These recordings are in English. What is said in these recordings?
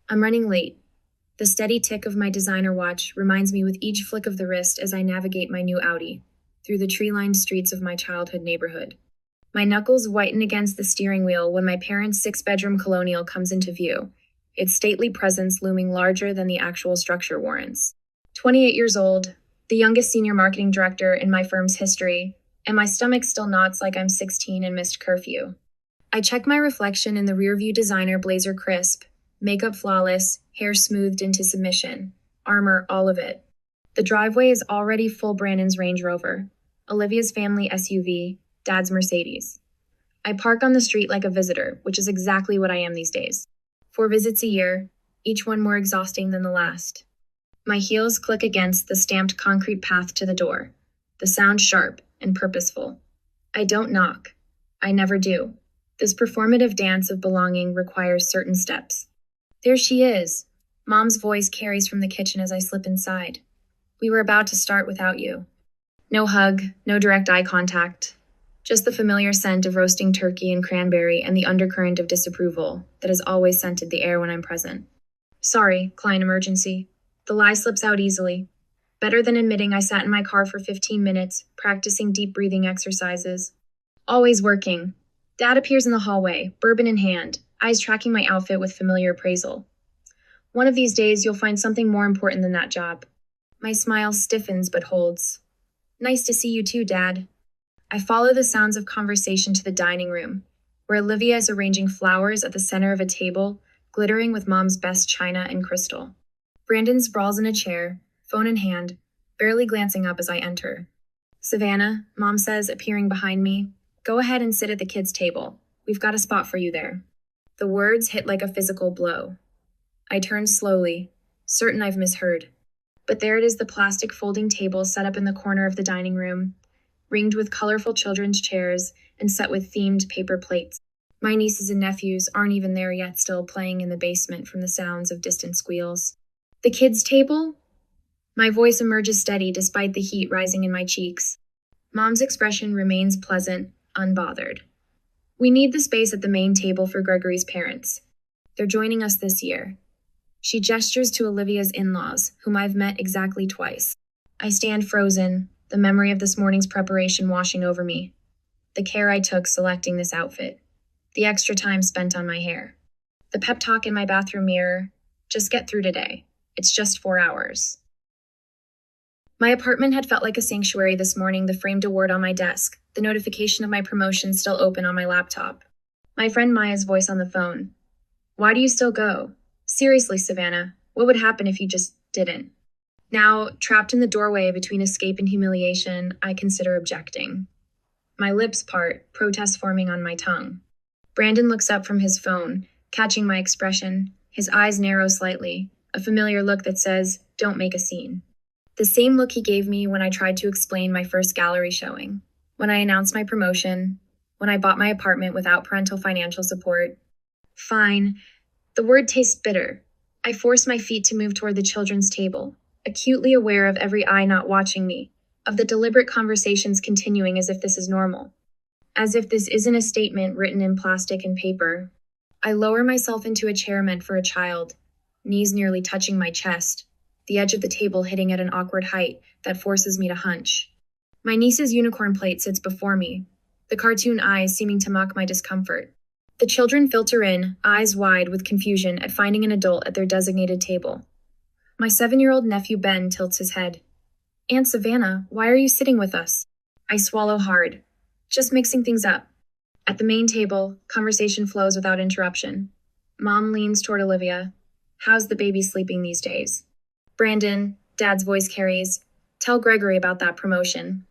I'm running late. The steady tick of my designer watch reminds me with each flick of the wrist as I navigate my new Audi through the tree-lined streets of my childhood neighborhood. My knuckles whiten against the steering wheel when my parents' six-bedroom colonial comes into view, its stately presence looming larger than the actual structure warrants. 28 years old, the youngest senior marketing director in my firm's history, and my stomach still knots like I'm 16 and missed curfew. I check my reflection in the rearview designer blazer crisp, makeup flawless, hair smoothed into submission, armor all of it. The driveway is already full Brandon's Range Rover, Olivia's family SUV, Dad's Mercedes. I park on the street like a visitor, which is exactly what I am these days. 4 visits a year, each one more exhausting than the last. My heels click against the stamped concrete path to the door, the sound sharp and purposeful. I don't knock. I never do. This performative dance of belonging requires certain steps. There she is. Mom's voice carries from the kitchen as I slip inside. We were about to start without you. No hug, no direct eye contact. Just the familiar scent of roasting turkey and cranberry and the undercurrent of disapproval that has always scented the air when I'm present. Sorry, client emergency. The lie slips out easily. Better than admitting I sat in my car for 15 minutes, practicing deep breathing exercises. Always working. Dad appears in the hallway, bourbon in hand, eyes tracking my outfit with familiar appraisal. One of these days, you'll find something more important than that job. My smile stiffens but holds. Nice to see you too, Dad. I follow the sounds of conversation to the dining room, where Olivia is arranging flowers at the center of a table, glittering with Mom's best china and crystal. Brandon sprawls in a chair, phone in hand, barely glancing up as I enter. Savannah, Mom says, appearing behind me, go ahead and sit at the kids' table. We've got a spot for you there. The words hit like a physical blow. I turn slowly, certain I've misheard. But there it is, the plastic folding table set up in the corner of the dining room, ringed with colorful children's chairs and set with themed paper plates. My nieces and nephews aren't even there yet, still playing in the basement from the sounds of distant squeals. The kids' table? My voice emerges steady despite the heat rising in my cheeks. Mom's expression remains pleasant, unbothered. We need the space at the main table for Gregory's parents. They're joining us this year. She gestures to Olivia's in-laws, whom I've met exactly twice. I stand frozen, the memory of this morning's preparation washing over me. The care I took selecting this outfit. The extra time spent on my hair. The pep talk in my bathroom mirror. Just get through today. It's just 4 hours. My apartment had felt like a sanctuary this morning, the framed award on my desk, the notification of my promotion still open on my laptop. My friend Maya's voice on the phone. Why do you still go? Seriously, Savannah, what would happen if you just didn't? Now, trapped in the doorway between escape and humiliation, I consider objecting. My lips part, protest forming on my tongue. Brandon looks up from his phone, catching my expression. His eyes narrow slightly, a familiar look that says, don't make a scene. The same look he gave me when I tried to explain my first gallery showing, when I announced my promotion, when I bought my apartment without parental financial support. Fine. The word tastes bitter. I force my feet to move toward the children's table, acutely aware of every eye not watching me, of the deliberate conversations continuing as if this is normal. As if this isn't a statement written in plastic and paper. I lower myself into a chair meant for a child, knees nearly touching my chest, the edge of the table hitting at an awkward height that forces me to hunch. My niece's unicorn plate sits before me, the cartoon eyes seeming to mock my discomfort. The children filter in, eyes wide with confusion at finding an adult at their designated table. My 7-year-old nephew Ben tilts his head. Aunt Savannah, why are you sitting with us? I swallow hard. Just mixing things up. At the main table, conversation flows without interruption. Mom leans toward Olivia. How's the baby sleeping these days? Brandon, Dad's voice carries. Tell Gregory about that promotion.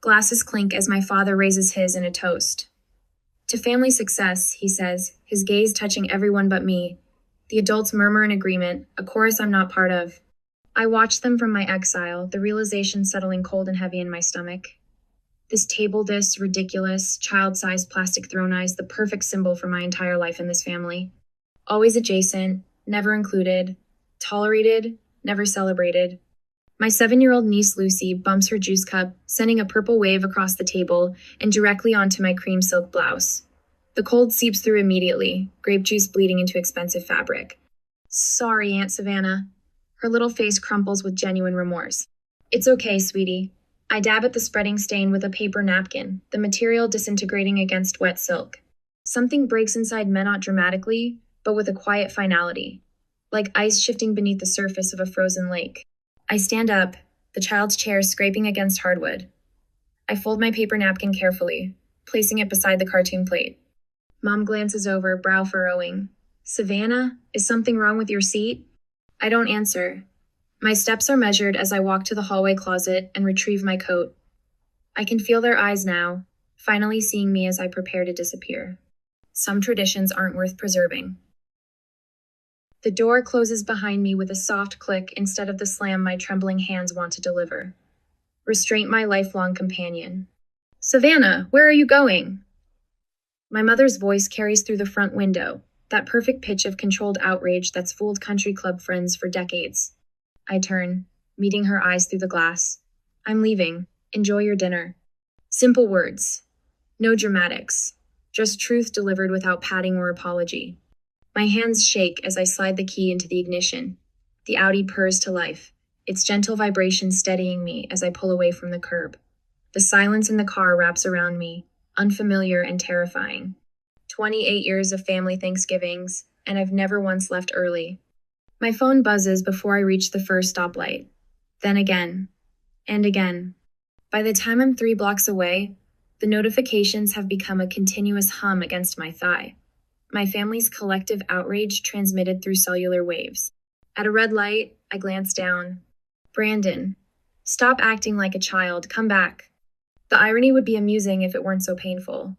Glasses clink as my father raises his in a toast. To family success, he says, his gaze touching everyone but me. The adults murmur in agreement, a chorus I'm not part of. I watch them from my exile, the realization settling cold and heavy in my stomach. This table, this ridiculous, child-sized plastic throne eyes, the perfect symbol for my entire life in this family. Always adjacent, never included, tolerated, never celebrated. My 7-year-old niece Lucy bumps her juice cup, sending a purple wave across the table and directly onto my cream silk blouse. The cold seeps through immediately, grape juice bleeding into expensive fabric. Sorry, Aunt Savannah. Her little face crumples with genuine remorse. It's okay, sweetie. I dab at the spreading stain with a paper napkin, the material disintegrating against wet silk. Something breaks inside me not dramatically, but with a quiet finality, like ice shifting beneath the surface of a frozen lake. I stand up, the child's chair scraping against hardwood. I fold my paper napkin carefully, placing it beside the cartoon plate. Mom glances over, brow furrowing. Savannah, is something wrong with your seat? I don't answer. My steps are measured as I walk to the hallway closet and retrieve my coat. I can feel their eyes now, finally seeing me as I prepare to disappear. Some traditions aren't worth preserving. The door closes behind me with a soft click instead of the slam my trembling hands want to deliver. Restraint my lifelong companion. Savannah, where are you going? My mother's voice carries through the front window, that perfect pitch of controlled outrage that's fooled country club friends for decades. I turn, meeting her eyes through the glass. I'm leaving. Enjoy your dinner. Simple words. No dramatics. Just truth delivered without padding or apology. My hands shake as I slide the key into the ignition. The Audi purrs to life, its gentle vibration steadying me as I pull away from the curb. The silence in the car wraps around me, unfamiliar and terrifying. 28 years of family Thanksgivings, and I've never once left early. My phone buzzes before I reach the first stoplight. Then again, and again. By the time I'm 3 blocks away, the notifications have become a continuous hum against my thigh. My family's collective outrage transmitted through cellular waves. At a red light, I glance down. Brandon, stop acting like a child, come back. The irony would be amusing if it weren't so painful.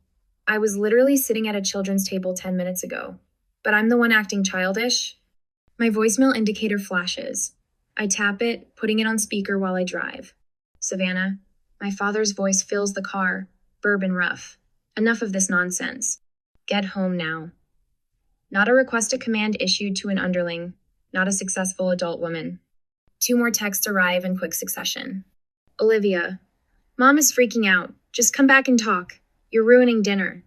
I was literally sitting at a children's table 10 minutes ago, but I'm the one acting childish. My voicemail indicator flashes. I tap it, putting it on speaker while I drive. Savannah, my father's voice fills the car, bourbon rough. Enough of this nonsense. Get home now. Not a request a command issued to an underling, not a successful adult woman. 2 more texts arrive in quick succession. Olivia, Mom is freaking out. Just come back and talk. You're ruining dinner.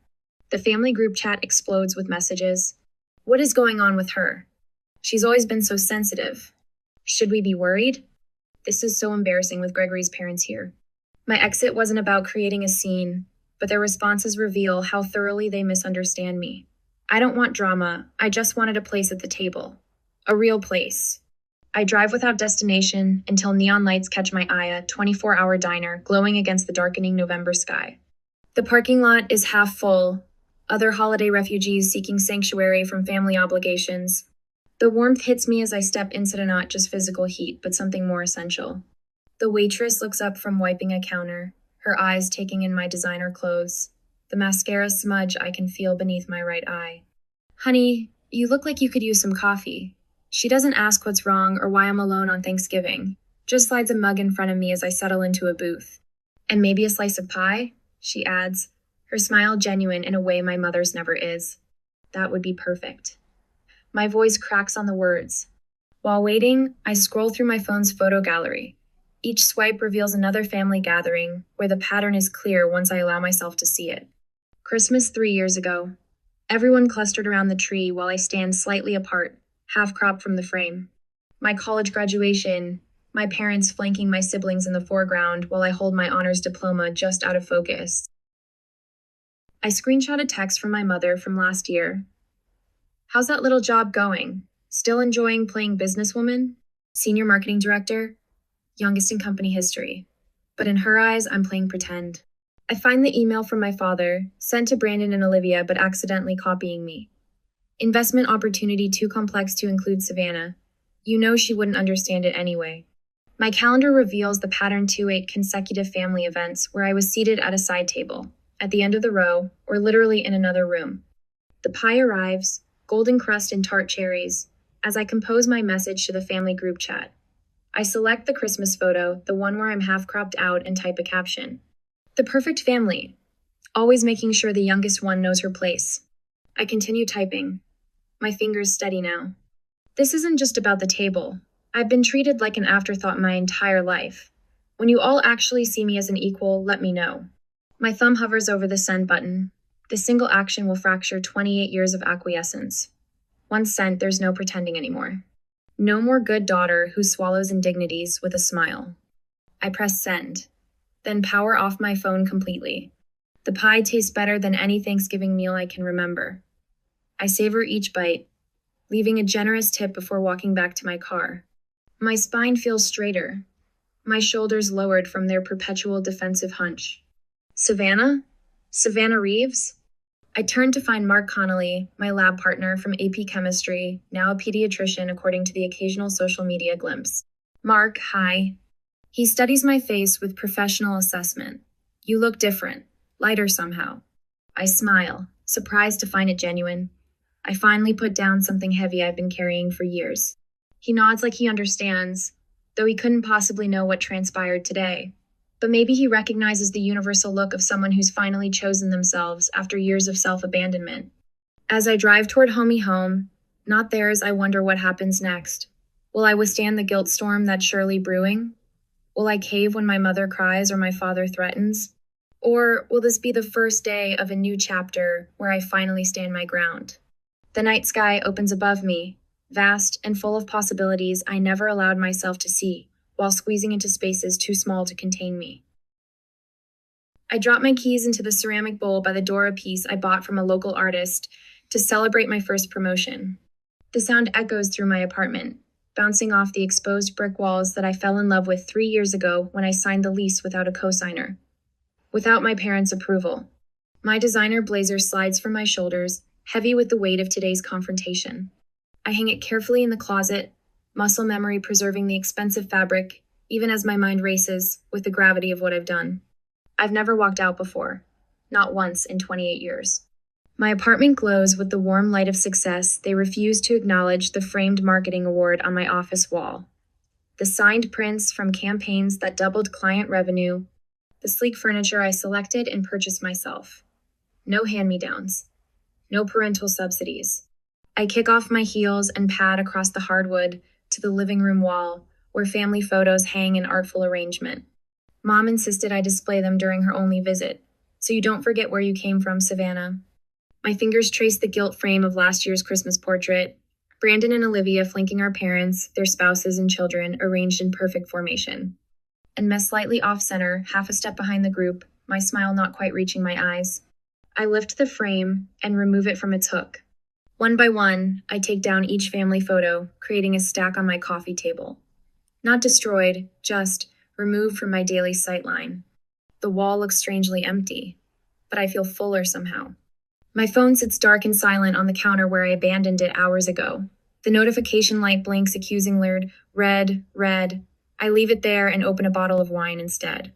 The family group chat explodes with messages. What is going on with her? She's always been so sensitive. Should we be worried? This is so embarrassing with Gregory's parents here. My exit wasn't about creating a scene, but their responses reveal how thoroughly they misunderstand me. I don't want drama, I just wanted a place at the table. A real place. I drive without destination until neon lights catch my eye, a 24-hour diner glowing against the darkening November sky. The parking lot is half full, other holiday refugees seeking sanctuary from family obligations. The warmth hits me as I step into not just physical heat, but something more essential. The waitress looks up from wiping a counter, her eyes taking in my designer clothes. The mascara smudge I can feel beneath my right eye. Honey, you look like you could use some coffee. She doesn't ask what's wrong or why I'm alone on Thanksgiving, just slides a mug in front of me as I settle into a booth. And maybe a slice of pie, she adds, her smile genuine in a way my mother's never is. That would be perfect. My voice cracks on the words. While waiting, I scroll through my phone's photo gallery. Each swipe reveals another family gathering, where the pattern is clear once I allow myself to see it. Christmas 3 years ago. Everyone clustered around the tree while I stand slightly apart, half cropped from the frame. My college graduation, my parents flanking my siblings in the foreground while I hold my honors diploma just out of focus. I screenshot a text from my mother from last year. How's that little job going? Still enjoying playing businesswoman? Senior marketing director? Youngest in company history. But in her eyes, I'm playing pretend. I find the email from my father, sent to Brandon and Olivia, but accidentally copying me. Investment opportunity too complex to include Savannah. You know she wouldn't understand it anyway. My calendar reveals the pattern 2-8 consecutive family events where I was seated at a side table, at the end of the row, or literally in another room. The pie arrives, golden crust and tart cherries, as I compose my message to the family group chat. I select the Christmas photo, the one where I'm half cropped out, and type a caption. The perfect family, always making sure the youngest one knows her place. I continue typing. My fingers steady now. This isn't just about the table. I've been treated like an afterthought my entire life. When you all actually see me as an equal, let me know. My thumb hovers over the send button. This single action will fracture 28 years of acquiescence. Once sent, there's no pretending anymore. No more good daughter who swallows indignities with a smile. I press send, then power off my phone completely. The pie tastes better than any Thanksgiving meal I can remember. I savor each bite, leaving a generous tip before walking back to my car. My spine feels straighter, my shoulders lowered from their perpetual defensive hunch. Savannah? Savannah Reeves? I turned to find Mark Connolly, my lab partner from AP Chemistry, now a pediatrician according to the occasional social media glimpse. Mark, hi. He studies my face with professional assessment. You look different, lighter somehow. I smile, surprised to find it genuine. I finally put down something heavy I've been carrying for years. He nods like he understands, though he couldn't possibly know what transpired today. But maybe he recognizes the universal look of someone who's finally chosen themselves after years of self-abandonment. As I drive toward homie home, not theirs, I wonder what happens next. Will I withstand the guilt storm that's surely brewing? Will I cave when my mother cries or my father threatens? Or will this be the first day of a new chapter where I finally stand my ground? The night sky opens above me, vast and full of possibilities I never allowed myself to see, while squeezing into spaces too small to contain me. I drop my keys into the ceramic bowl by the door, a piece I bought from a local artist to celebrate my first promotion. The sound echoes through my apartment, bouncing off the exposed brick walls that I fell in love with 3 years ago when I signed the lease without a cosigner. Without my parents' approval. My designer blazer slides from my shoulders, heavy with the weight of today's confrontation. I hang it carefully in the closet, muscle memory preserving the expensive fabric, even as my mind races with the gravity of what I've done. I've never walked out before, not once in 28 years. My apartment glows with the warm light of success they refuse to acknowledge the framed marketing award on my office wall. The signed prints from campaigns that doubled client revenue, the sleek furniture I selected and purchased myself. No hand-me-downs. No parental subsidies. I kick off my heels and pad across the hardwood to the living room wall, where family photos hang in artful arrangement. Mom insisted I display them during her only visit, so you don't forget where you came from, Savannah. My fingers trace the gilt frame of last year's Christmas portrait, Brandon and Olivia flanking our parents, their spouses and children arranged in perfect formation. And Mess slightly off-center, half a step behind the group, my smile not quite reaching my eyes. I lift the frame and remove it from its hook. One by one, I take down each family photo, creating a stack on my coffee table. Not destroyed, just removed from my daily sightline. The wall looks strangely empty, but I feel fuller somehow. My phone sits dark and silent on the counter where I abandoned it hours ago. The notification light blinks accusing word, red, red. I leave it there and open a bottle of wine instead.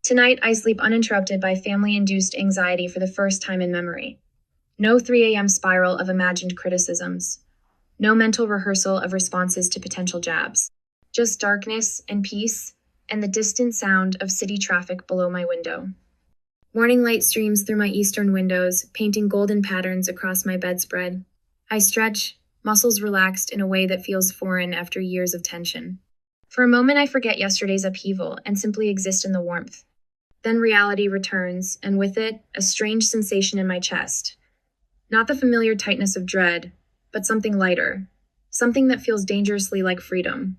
Tonight, I sleep uninterrupted by family-induced anxiety for the first time in memory. No 3 a.m. spiral of imagined criticisms. No mental rehearsal of responses to potential jabs. Just darkness and peace, and the distant sound of city traffic below my window. Morning light streams through my eastern windows, painting golden patterns across my bedspread. I stretch, muscles relaxed in a way that feels foreign after years of tension. For a moment, I forget yesterday's upheaval and simply exist in the warmth. Then reality returns, and with it, a strange sensation in my chest. Not the familiar tightness of dread, but something lighter. Something that feels dangerously like freedom.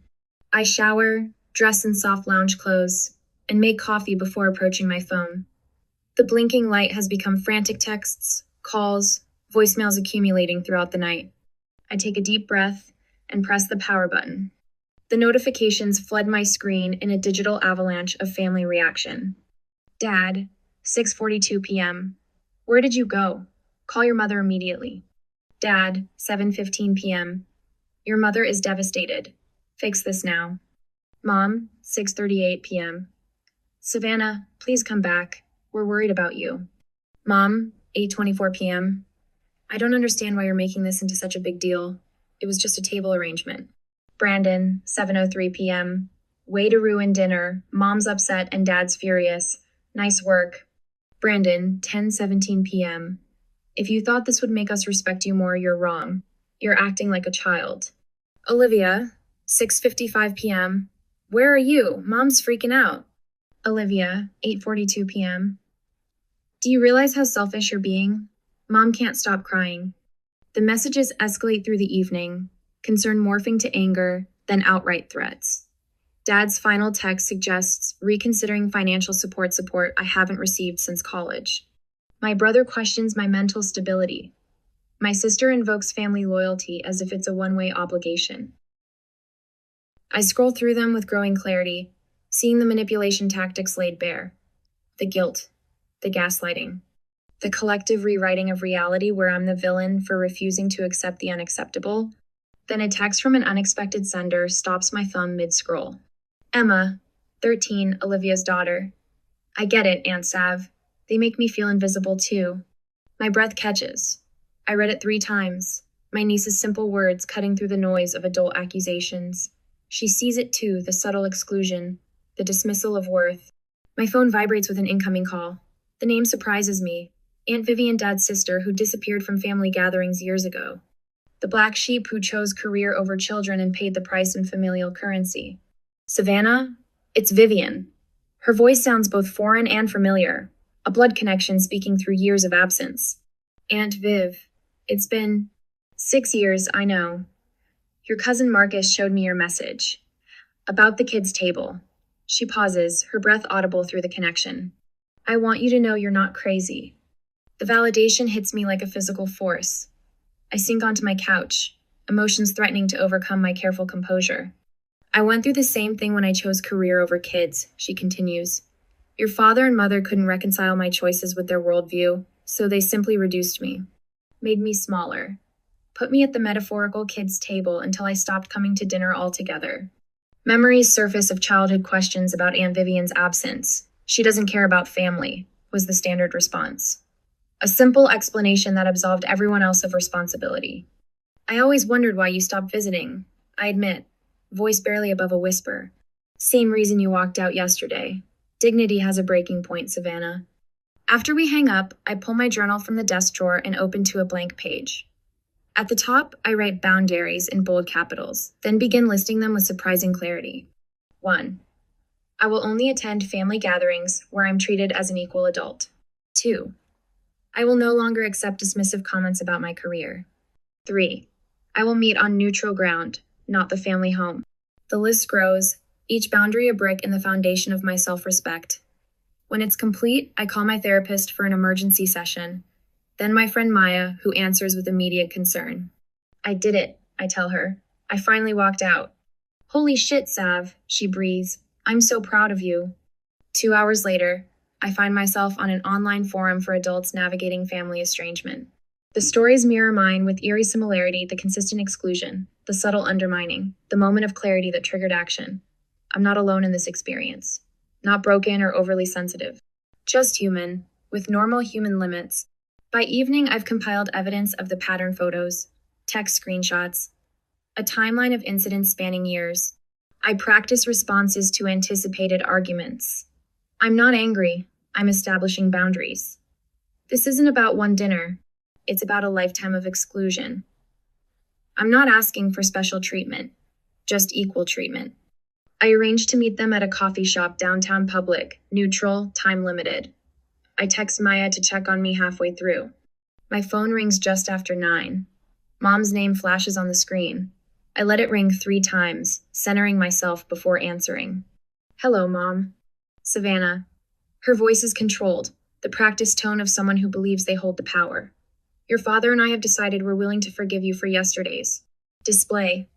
I shower, dress in soft lounge clothes, and make coffee before approaching my phone. The blinking light has become frantic texts, calls, voicemails accumulating throughout the night. I take a deep breath and press the power button. The notifications flood my screen in a digital avalanche of family reaction. Dad, 6:42 p.m. Where did you go? Call your mother immediately. Dad, 7:15 p.m. Your mother is devastated. Fix this now. Mom, 6:38 p.m. Savannah, please come back. We're worried about you. Mom, 8:24 p.m. I don't understand why you're making this into such a big deal. It was just a table arrangement. Brandon, 7:03 p.m. Way to ruin dinner. Mom's upset and Dad's furious. Nice work. Brandon, 10:17 p.m. If you thought this would make us respect you more, you're wrong. You're acting like a child. Olivia, 6:55 p.m. Where are you? Mom's freaking out. Olivia, 8:42 p.m. Do you realize how selfish you're being? Mom can't stop crying. The messages escalate through the evening, concern morphing to anger, then outright threats. Dad's final text suggests reconsidering financial support I haven't received since college. My brother questions my mental stability. My sister invokes family loyalty as if it's a one-way obligation. I scroll through them with growing clarity, seeing the manipulation tactics laid bare. The guilt, the gaslighting, the collective rewriting of reality where I'm the villain for refusing to accept the unacceptable. Then a text from an unexpected sender stops my thumb mid-scroll. Emma, 13, Olivia's daughter. I get it, Aunt Sav. They make me feel invisible too. My breath catches. I read it 3 times, my niece's simple words cutting through the noise of adult accusations. She sees it too, the subtle exclusion, the dismissal of worth. My phone vibrates with an incoming call. The name surprises me. Aunt Vivian, Dad's sister, who disappeared from family gatherings years ago. The black sheep who chose career over children and paid the price in familial currency. Savannah? It's Vivian. Her voice sounds both foreign and familiar, a blood connection speaking through years of absence. Aunt Viv. It's been 6 years, I know. Your cousin Marcus showed me your message. About the kids' table. She pauses, her breath audible through the connection. I want you to know you're not crazy. The validation hits me like a physical force. I sink onto my couch, emotions threatening to overcome my careful composure. I went through the same thing when I chose career over kids, she continues. Your father and mother couldn't reconcile my choices with their worldview, so they simply reduced me. Made me smaller. Put me at the metaphorical kids' table until I stopped coming to dinner altogether. Memories surface of childhood questions about Aunt Vivian's absence. She doesn't care about family, was the standard response. A simple explanation that absolved everyone else of responsibility. I always wondered why you stopped visiting, I admit, voice barely above a whisper. Same reason you walked out yesterday. Dignity has a breaking point, Savannah. After we hang up, I pull my journal from the desk drawer and open to a blank page. At the top, I write boundaries in bold capitals, then begin listing them with surprising clarity. 1. I will only attend family gatherings where I'm treated as an equal adult. 2. I will no longer accept dismissive comments about my career. 3. I will meet on neutral ground, not the family home. The list grows, each boundary a brick in the foundation of my self-respect. When it's complete, I call my therapist for an emergency session. Then my friend Maya, who answers with immediate concern. I did it, I tell her. I finally walked out. Holy shit, Sav, she breathes. I'm so proud of you. 2 hours later, I find myself on an online forum for adults navigating family estrangement. The stories mirror mine with eerie similarity, the consistent exclusion, the subtle undermining, the moment of clarity that triggered action. I'm not alone in this experience. Not broken or overly sensitive. Just human, with normal human limits. By evening, I've compiled evidence of the pattern photos, text screenshots, a timeline of incidents spanning years. I practice responses to anticipated arguments. I'm not angry. I'm establishing boundaries. This isn't about one dinner. It's about a lifetime of exclusion. I'm not asking for special treatment, just equal treatment. I arranged to meet them at a coffee shop downtown public, neutral, time limited. I text Maya to check on me halfway through. My phone rings just after 9. Mom's name flashes on the screen. I let it ring 3 times, centering myself before answering. Hello, Mom. Savannah. Her voice is controlled, the practiced tone of someone who believes they hold the power. Your father and I have decided we're willing to forgive you for yesterday's display.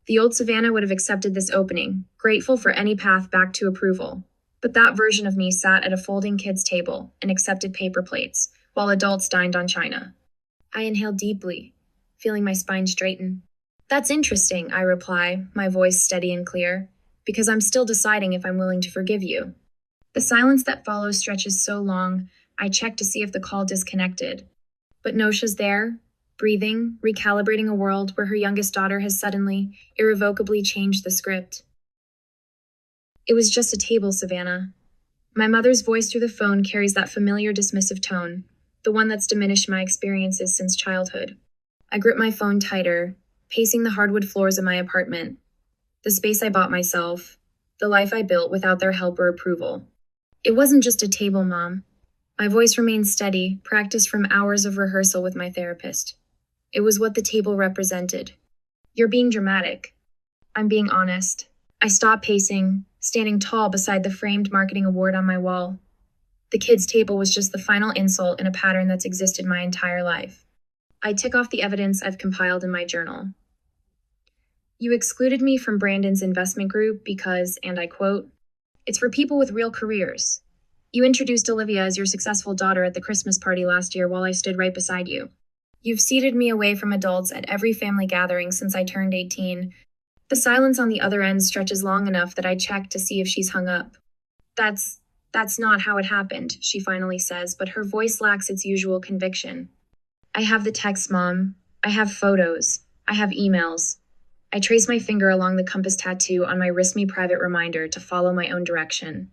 The old Savannah would have accepted this opening, grateful for any path back to approval. But that version of me sat at a folding kids' table and accepted paper plates, while adults dined on china. I inhaled deeply, feeling my spine straighten. That's interesting, I reply, my voice steady and clear, because I'm still deciding if I'm willing to forgive you. The silence that follows stretches so long, I check to see if the call disconnected. But Nosha's there, breathing, recalibrating a world where her youngest daughter has suddenly, irrevocably changed the script. It was just a table, Savannah. My mother's voice through the phone carries that familiar dismissive tone, the one that's diminished my experiences since childhood. I grip my phone tighter, pacing the hardwood floors of my apartment. The space I bought myself, the life I built without their help or approval. It wasn't just a table, Mom. My voice remains steady, practiced from hours of rehearsal with my therapist. It was what the table represented. You're being dramatic. I'm being honest. I stopped pacing, standing tall beside the framed marketing award on my wall. The kids' table was just the final insult in a pattern that's existed my entire life. I tick off the evidence I've compiled in my journal. You excluded me from Brandon's investment group because, and I quote, "It's for people with real careers." You introduced Olivia as your successful daughter at the Christmas party last year while I stood right beside you. You've seated me away from adults at every family gathering since I turned 18. The silence on the other end stretches long enough that I check to see if she's hung up. That's not how it happened, she finally says, but her voice lacks its usual conviction. I have the texts, Mom. I have photos. I have emails. I trace my finger along the compass tattoo on my wrist me private reminder to follow my own direction.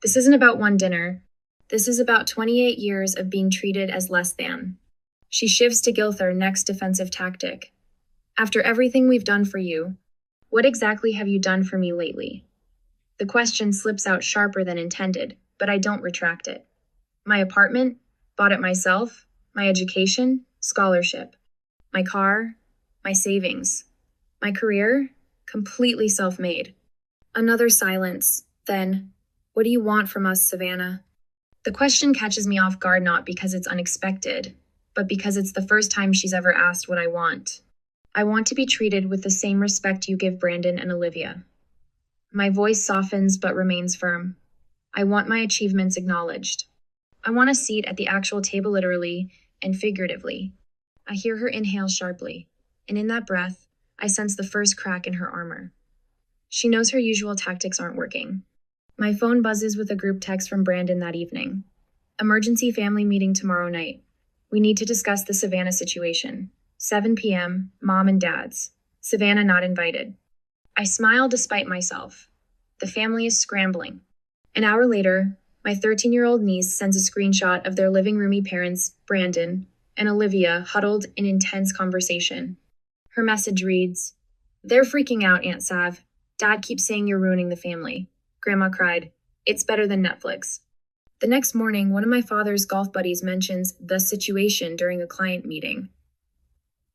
This isn't about one dinner. This is about 28 years of being treated as less than. She shifts to Gilther, next defensive tactic. After everything we've done for you, what exactly have you done for me lately? The question slips out sharper than intended, but I don't retract it. My apartment? Bought it myself? My education? Scholarship. My car? My savings. My career? Completely self-made. Another silence. Then, what do you want from us, Savannah? The question catches me off guard not because it's unexpected, but because it's the first time she's ever asked what I want. I want to be treated with the same respect you give Brandon and Olivia. My voice softens but remains firm. I want my achievements acknowledged. I want a seat at the actual table literally and figuratively. I hear her inhale sharply, and in that breath, I sense the first crack in her armor. She knows her usual tactics aren't working. My phone buzzes with a group text from Brandon that evening. Emergency family meeting tomorrow night. We need to discuss the Savannah situation. 7 p.m., Mom and Dad's. Savannah not invited. I smile despite myself. The family is scrambling. An hour later, my 13-year-old niece sends a screenshot of their living roomy parents, Brandon, and Olivia huddled in intense conversation. Her message reads, "They're freaking out, Aunt Sav. Dad keeps saying you're ruining the family." Grandma cried, "It's better than Netflix." The next morning, one of my father's golf buddies mentions the situation during a client meeting.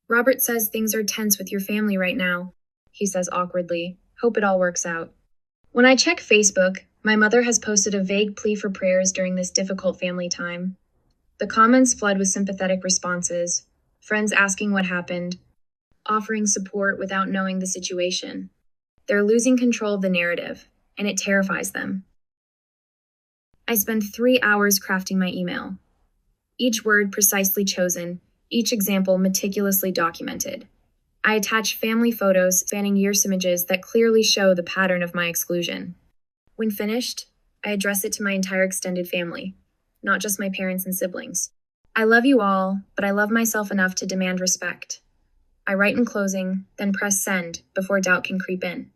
"Robert says things are tense with your family right now," he says awkwardly. "Hope it all works out." When I check Facebook, my mother has posted a vague plea for prayers during this difficult family time. The comments flood with sympathetic responses, friends asking what happened, offering support without knowing the situation. They're losing control of the narrative, and it terrifies them. I spend 3 hours crafting my email. Each word precisely chosen, each example meticulously documented. I attach family photos spanning years images that clearly show the pattern of my exclusion. When finished, I address it to my entire extended family, not just my parents and siblings. I love you all, but I love myself enough to demand respect. I write in closing, then press send before doubt can creep in.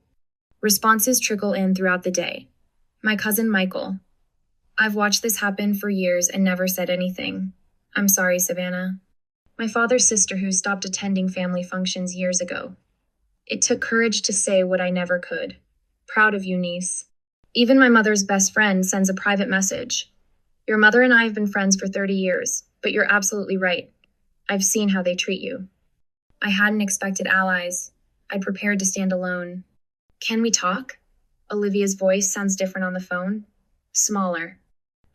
Responses trickle in throughout the day. My cousin Michael. "I've watched this happen for years and never said anything. I'm sorry, Savannah." My father's sister who stopped attending family functions years ago. "It took courage to say what I never could. Proud of you, niece." Even my mother's best friend sends a private message. "Your mother and I have been friends for 30 years, but you're absolutely right. I've seen how they treat you." I hadn't expected allies. I'd prepared to stand alone. "Can we talk?" Olivia's voice sounds different on the phone. Smaller.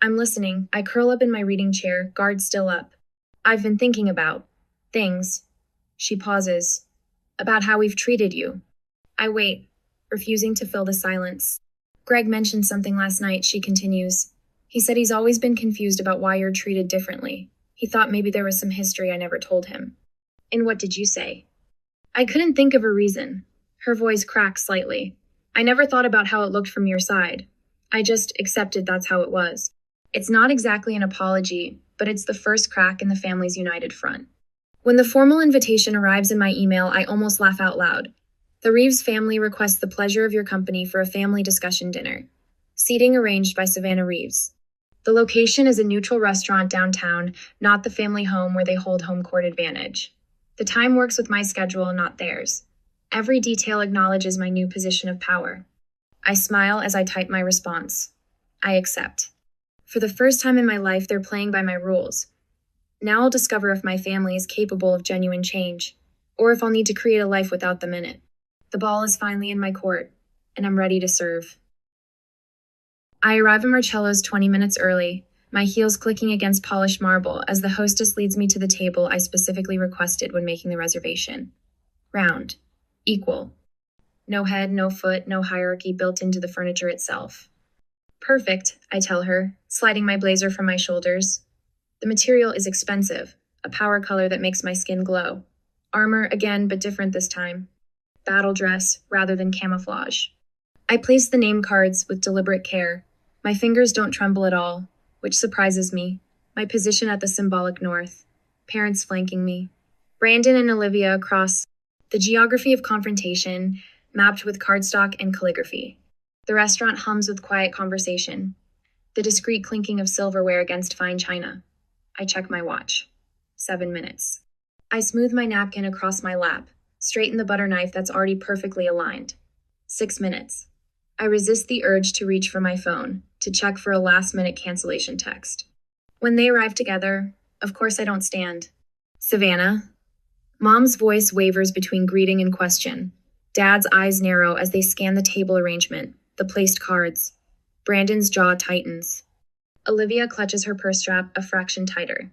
I'm listening. I curl up in my reading chair, guard still up. "I've been thinking about things." She pauses. "About how we've treated you." I wait, refusing to fill the silence. "Greg mentioned something last night," she continues. "He said he's always been confused about why you're treated differently. He thought maybe there was some history I never told him." "And what did you say?" I couldn't think of a reason. Her voice cracked slightly. "I never thought about how it looked from your side. I just accepted that's how it was." It's not exactly an apology, but it's the first crack in the family's united front. When the formal invitation arrives in my email, I almost laugh out loud. The Reeves family requests the pleasure of your company for a family discussion dinner. Seating arranged by Savannah Reeves. The location is a neutral restaurant downtown, not the family home where they hold home court advantage. The time works with my schedule, not theirs. Every detail acknowledges my new position of power. I smile as I type my response. I accept. For the first time in my life, they're playing by my rules. Now I'll discover if my family is capable of genuine change, or if I'll need to create a life without them in it. The ball is finally in my court, and I'm ready to serve. I arrive at Marcello's 20 minutes early, my heels clicking against polished marble as the hostess leads me to the table I specifically requested when making the reservation. Round. Equal. No head, no foot, no hierarchy built into the furniture itself. Perfect, I tell her, sliding my blazer from my shoulders. The material is expensive, a power color that makes my skin glow. Armor again, but different this time. Battle dress rather than camouflage. I place the name cards with deliberate care. My fingers don't tremble at all, which surprises me. My position at the symbolic north. Parents flanking me. Brandon and Olivia across. The geography of confrontation, mapped with cardstock and calligraphy. The restaurant hums with quiet conversation. The discreet clinking of silverware against fine china. I check my watch. 7 minutes. I smooth my napkin across my lap, straighten the butter knife that's already perfectly aligned. 6 minutes. I resist the urge to reach for my phone, to check for a last-minute cancellation text. When they arrive together, of course I don't stand. Savannah. Mom's voice wavers between greeting and question. Dad's eyes narrow as they scan the table arrangement, the placed cards. Brandon's jaw tightens. Olivia clutches her purse strap a fraction tighter.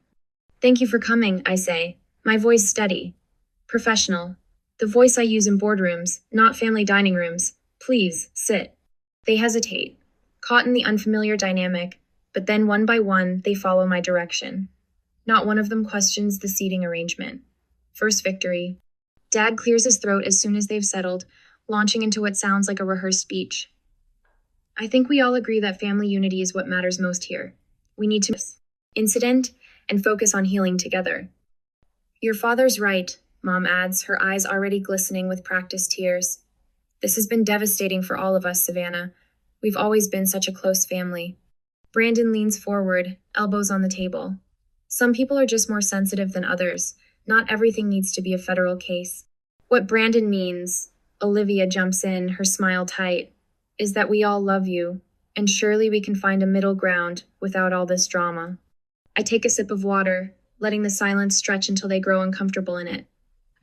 Thank you for coming, I say, my voice steady. Professional. The voice I use in boardrooms, not family dining rooms. Please, sit. They hesitate, caught in the unfamiliar dynamic, but then one by one, they follow my direction. Not one of them questions the seating arrangement. First victory. Dad clears his throat as soon as they've settled, launching into what sounds like a rehearsed speech. I think we all agree that family unity is what matters most here. We need to incident and focus on healing together. Your father's right, Mom adds, her eyes already glistening with practiced tears. This has been devastating for all of us, Savannah. We've always been such a close family. Brandon leans forward, elbows on the table. Some people are just more sensitive than others. Not everything needs to be a federal case. What Brandon means, Olivia jumps in, her smile tight, is that we all love you, and surely we can find a middle ground without all this drama. I take a sip of water, letting the silence stretch until they grow uncomfortable in it.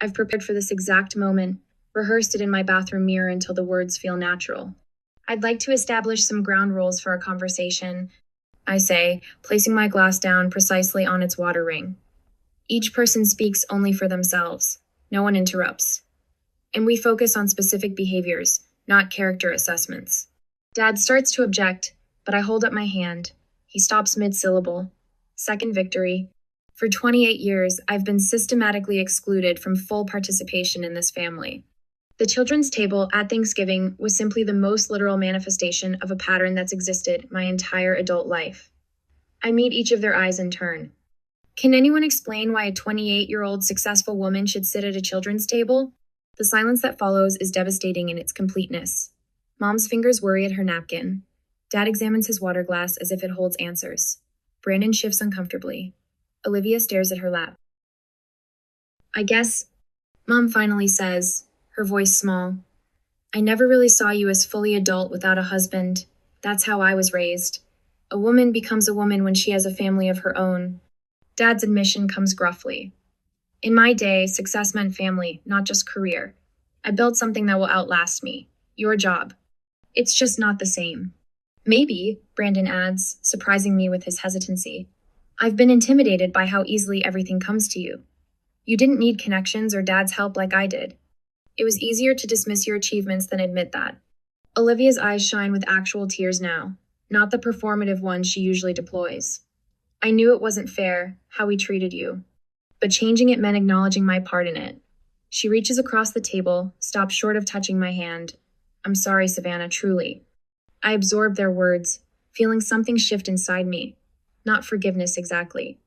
I've prepared for this exact moment, rehearsed it in my bathroom mirror until the words feel natural. I'd like to establish some ground rules for our conversation, I say, placing my glass down precisely on its water ring. Each person speaks only for themselves. No one interrupts. And we focus on specific behaviors, not character assessments. Dad starts to object, but I hold up my hand. He stops mid-syllable. Second victory. For 28 years, I've been systematically excluded from full participation in this family. The children's table at Thanksgiving was simply the most literal manifestation of a pattern that's existed my entire adult life. I meet each of their eyes in turn. Can anyone explain why a 28-year-old successful woman should sit at a children's table? The silence that follows is devastating in its completeness. Mom's fingers worry at her napkin. Dad examines his water glass as if it holds answers. Brandon shifts uncomfortably. Olivia stares at her lap. I guess, Mom finally says, her voice small. I never really saw you as fully adult without a husband. That's how I was raised. A woman becomes a woman when she has a family of her own. Dad's admission comes gruffly. In my day, success meant family, not just career. I built something that will outlast me. Your job. It's just not the same. Maybe, Brandon adds, surprising me with his hesitancy. I've been intimidated by how easily everything comes to you. You didn't need connections or Dad's help like I did. It was easier to dismiss your achievements than admit that. Olivia's eyes shine with actual tears now, not the performative ones she usually deploys. I knew it wasn't fair, how we treated you. But changing it meant acknowledging my part in it. She reaches across the table, stops short of touching my hand. I'm sorry, Savannah, truly. I absorbed their words, feeling something shift inside me. Not forgiveness exactly,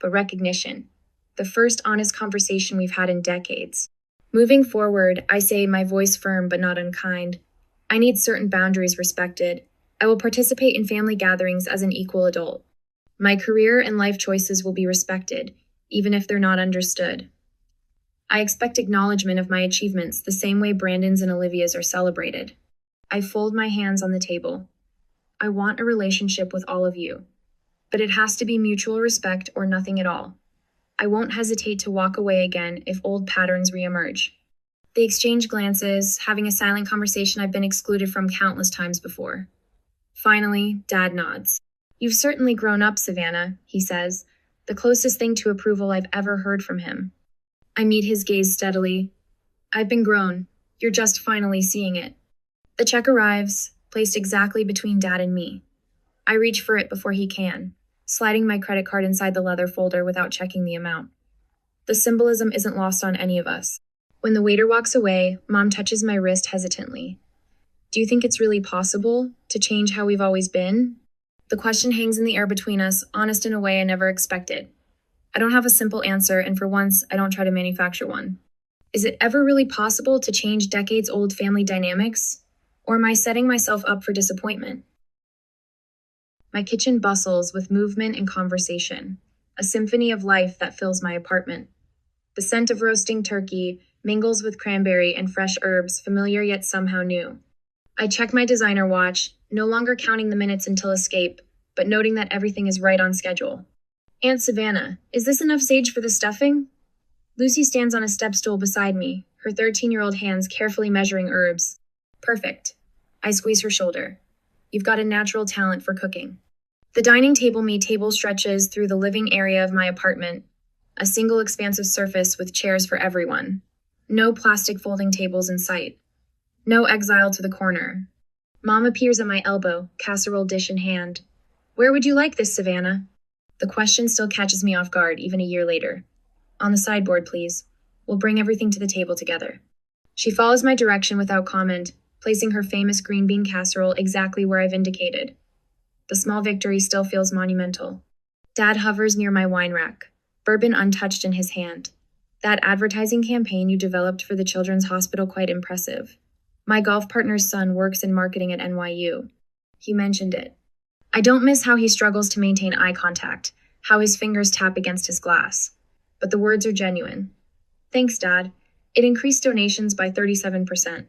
but recognition. The first honest conversation we've had in decades. Moving forward, I say, my voice firm but not unkind. I need certain boundaries respected. I will participate in family gatherings as an equal adult. My career and life choices will be respected, even if they're not understood. I expect acknowledgement of my achievements the same way Brandon's and Olivia's are celebrated. I fold my hands on the table. I want a relationship with all of you, but it has to be mutual respect or nothing at all. I won't hesitate to walk away again if old patterns reemerge. They exchange glances, having a silent conversation I've been excluded from countless times before. Finally, Dad nods. "You've certainly grown up, Savannah," he says, the closest thing to approval I've ever heard from him. I meet his gaze steadily. "I've been grown. You're just finally seeing it." The check arrives, placed exactly between Dad and me. I reach for it before he can, sliding my credit card inside the leather folder without checking the amount. The symbolism isn't lost on any of us. When the waiter walks away, Mom touches my wrist hesitantly. "Do you think it's really possible to change how we've always been?" The question hangs in the air between us, honest in a way I never expected. I don't have a simple answer, and for once, I don't try to manufacture one. Is it ever really possible to change decades-old family dynamics? Or am I setting myself up for disappointment? My kitchen bustles with movement and conversation, a symphony of life that fills my apartment. The scent of roasting turkey mingles with cranberry and fresh herbs, familiar yet somehow new. I check my designer watch, no longer counting the minutes until escape, but noting that everything is right on schedule. "Aunt Savannah, is this enough sage for the stuffing?" Lucy stands on a step stool beside me, her 13-year-old hands carefully measuring herbs. "Perfect." I squeeze her shoulder. "You've got a natural talent for cooking." The dining table stretches through the living area of my apartment, a single expansive surface with chairs for everyone. No plastic folding tables in sight. No exile to the corner. Mom appears at my elbow, casserole dish in hand. "Where would you like this, Savannah?" The question still catches me off guard, even a year later. "On the sideboard, please. We'll bring everything to the table together." She follows my direction without comment, placing her famous green bean casserole exactly where I've indicated. The small victory still feels monumental. Dad hovers near my wine rack, bourbon untouched in his hand. "That advertising campaign you developed for the Children's Hospital, quite impressive. My golf partner's son works in marketing at NYU. He mentioned it." I don't miss how he struggles to maintain eye contact, how his fingers tap against his glass. But the words are genuine. "Thanks, Dad. It increased donations by 37%.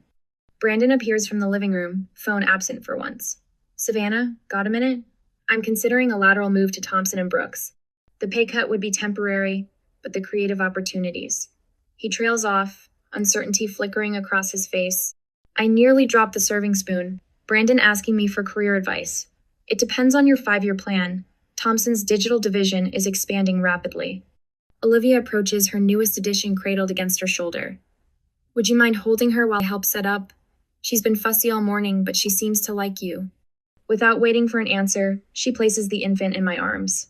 Brandon appears from the living room, phone absent for once. "Savannah, got a minute? I'm considering a lateral move to Thompson & Brooks. The pay cut would be temporary, but the creative opportunities." He trails off, uncertainty flickering across his face. I nearly drop the serving spoon, Brandon asking me for career advice. "It depends on your 5-year plan. Thompson's digital division is expanding rapidly." Olivia approaches, her newest edition cradled against her shoulder. "Would you mind holding her while I help set up? She's been fussy all morning, but she seems to like you." Without waiting for an answer, she places the infant in my arms.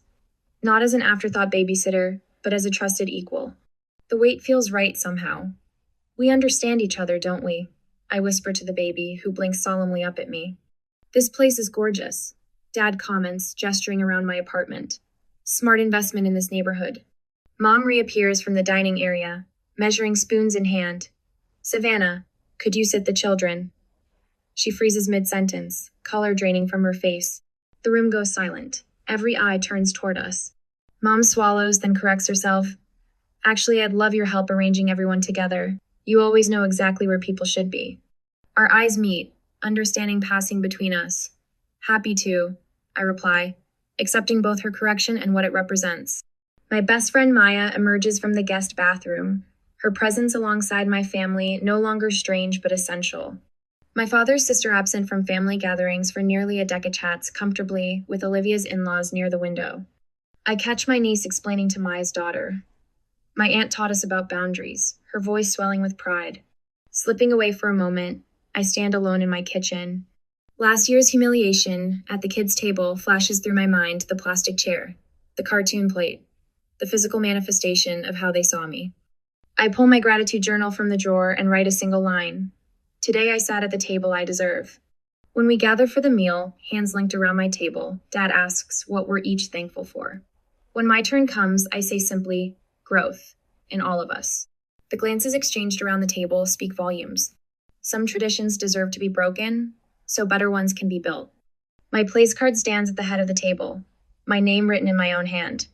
Not as an afterthought babysitter, but as a trusted equal. The weight feels right somehow. "We understand each other, don't we?" I whisper to the baby, who blinks solemnly up at me. "This place is gorgeous," Dad comments, gesturing around my apartment. "Smart investment in this neighborhood." Mom reappears from the dining area, measuring spoons in hand. "Savannah, could you sit the children?" She freezes mid-sentence, color draining from her face. The room goes silent. Every eye turns toward us. Mom swallows, then corrects herself. "Actually, I'd love your help arranging everyone together. You always know exactly where people should be." Our eyes meet, understanding passing between us. "Happy to," I reply, accepting both her correction and what it represents. My best friend Maya emerges from the guest bathroom, her presence alongside my family no longer strange but essential. My father's sister absent from family gatherings for nearly a decade chats comfortably with Olivia's in-laws near the window. I catch my niece explaining to Maya's daughter. "My aunt taught us about boundaries," her voice swelling with pride. Slipping away for a moment, I stand alone in my kitchen. Last year's humiliation at the kids' table flashes through my mind: the plastic chair, the cartoon plate, the physical manifestation of how they saw me. I pull my gratitude journal from the drawer and write a single line. "Today I sat at the table I deserve." When we gather for the meal, hands linked around my table, Dad asks what we're each thankful for. When my turn comes, I say simply, growth, in all of us. The glances exchanged around the table speak volumes. Some traditions deserve to be broken, so better ones can be built. My place card stands at the head of the table, my name written in my own hand.